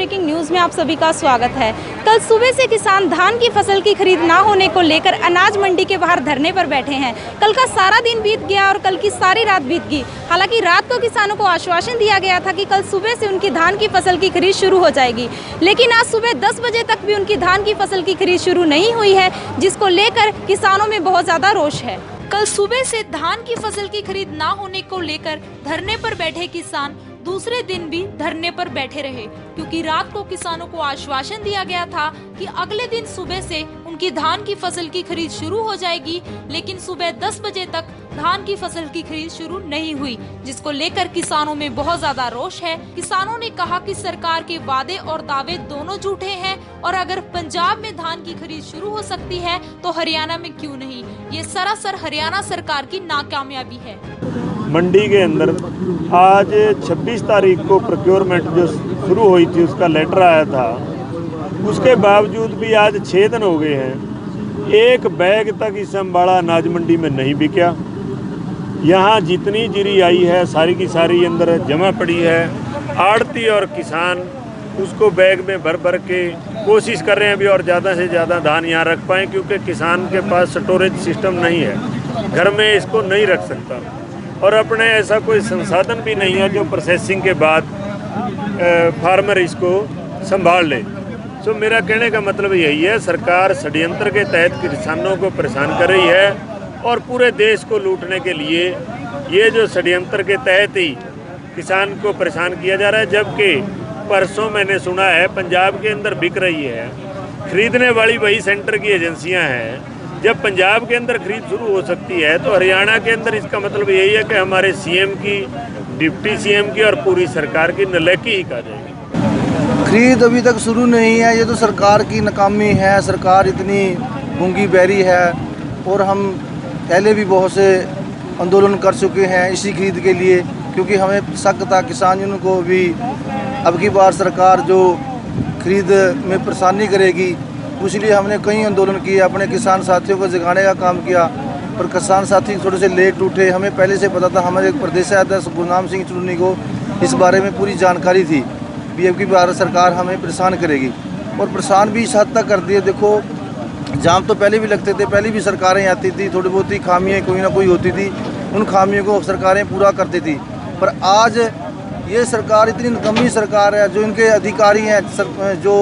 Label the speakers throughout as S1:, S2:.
S1: Breaking news में आप सभी का स्वागत है। कल सुबह से किसान धान की फसल की खरीद ना होने को लेकर अनाज मंडी के बाहर धरने पर बैठे हैं। कल का सारा दिन बीत गया और कल की सारी रात बीत गई। हालांकि रात को किसानों को आश्वासन दिया गया था कि कल सुबह से उनकी धान की फसल की खरीद शुरू हो जाएगी, लेकिन आज सुबह 10 बजे तक भी उनकी धान की फसल की खरीद शुरू नहीं हुई है, जिसको लेकर किसानों में बहुत ज़्यादा रोष है। कल सुबह से धान की फसल की खरीद ना होने को लेकर धरने पर बैठे किसान दूसरे दिन भी धरने पर बैठे रहे, क्योंकि रात को किसानों को आश्वासन दिया गया था कि अगले दिन सुबह से उनकी धान की फसल की खरीद शुरू हो जाएगी, लेकिन सुबह 10 बजे तक धान की फसल की खरीद शुरू नहीं हुई, जिसको लेकर किसानों में बहुत ज्यादा रोष है। किसानों ने कहा कि सरकार के वादे और दावे दोनों झूठे हैं और अगर पंजाब में धान की खरीद शुरू हो सकती है तो हरियाणा में क्यों नहीं। ये सरासर हरियाणा सरकार की नाकामयाबी है।
S2: मंडी के अंदर आज 26 तारीख को प्रोक्योरमेंट जो शुरू हुई थी उसका लेटर आया था, उसके बावजूद भी आज 6 दिन हो गए हैं, एक बैग तक इस अम्बाड़ा अनाज मंडी में नहीं बिका। यहाँ जितनी जीरी आई है सारी की सारी अंदर जमा पड़ी है। आड़ती और किसान उसको बैग में भर भर के कोशिश कर रहे हैं अभी और ज़्यादा से ज़्यादा धान यहाँ रख पाएँ, क्योंकि किसान के पास स्टोरेज सिस्टम नहीं है, घर में इसको नहीं रख सकता और अपने ऐसा कोई संसाधन भी नहीं है जो प्रोसेसिंग के बाद फार्मर इसको संभाल ले। सो मेरा कहने का मतलब यही है, सरकार षड्यंत्र के तहत किसानों को परेशान कर रही है और पूरे देश को लूटने के लिए ये जो षड्यंत्र के तहत ही किसान को परेशान किया जा रहा है। जबकि परसों मैंने सुना है पंजाब के अंदर बिक रही है, खरीदने वाली वही सेंटर की एजेंसियां हैं। जब पंजाब के अंदर खरीद शुरू हो सकती है तो हरियाणा के अंदर इसका मतलब यही है कि हमारे सीएम की, डिप्टी सीएम की और पूरी सरकार की नलायकी ही कहा जाएगी।
S3: खरीद अभी तक शुरू नहीं है, ये तो सरकार की नाकामी है। सरकार इतनी गूंगी बहरी है और हम पहले भी बहुत से आंदोलन कर चुके हैं इसी खरीद के लिए, क्योंकि हमें शक था किसानों को भी अब की बार सरकार जो खरीद में परेशानी करेगी, इसलिए हमने कई आंदोलन किए, अपने किसान साथियों को जगाने का काम किया। पर किसान साथी थोड़े से लेट उठे। हमें पहले से पता था, हमारे एक प्रदेश अध्यक्ष गुरनाम सिंह चुन्नी को इस बारे में पूरी जानकारी थी भी अब की बार सरकार हमें परेशान करेगी और परेशान भी इस हद तक कर दिए। देखो, जाम तो पहले भी लगते थे, पहले भी सरकारें आती थी, थोड़ी बहुत ही खामियाँ कोई ना कोई होती थी, उन खामियों को सरकारें पूरा करती थी। पर आज ये सरकार इतनी निकम्मी सरकार है, जो इनके अधिकारी हैं जो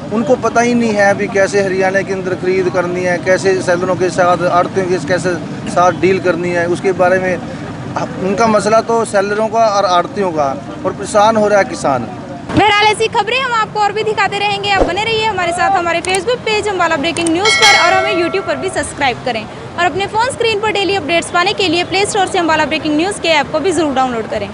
S3: उनको पता ही नहीं है भी कैसे हरियाणा के अंदर खरीद करनी है, कैसे सेलरों के साथ, आड़तियों के कैसे साथ डील करनी है, उसके बारे में उनका मसला तो सेलरों का और आड़तियों का, और परेशान हो रहा है किसान।
S1: बहरहाल ऐसी खबरें हम आपको और भी दिखाते रहेंगे। आप बने रहिए हमारे साथ, हमारे Facebook page Ambala breaking news पर, और हमें यूट्यूब पर भी सब्सक्राइब करें और अपने फ़ोन स्क्रीन पर डेली अपडेट्स पाने के लिए प्ले स्टोर से अम्बाला ब्रेकिंग न्यूज़ के ऐप को भी ज़रूर डाउनलोड करें।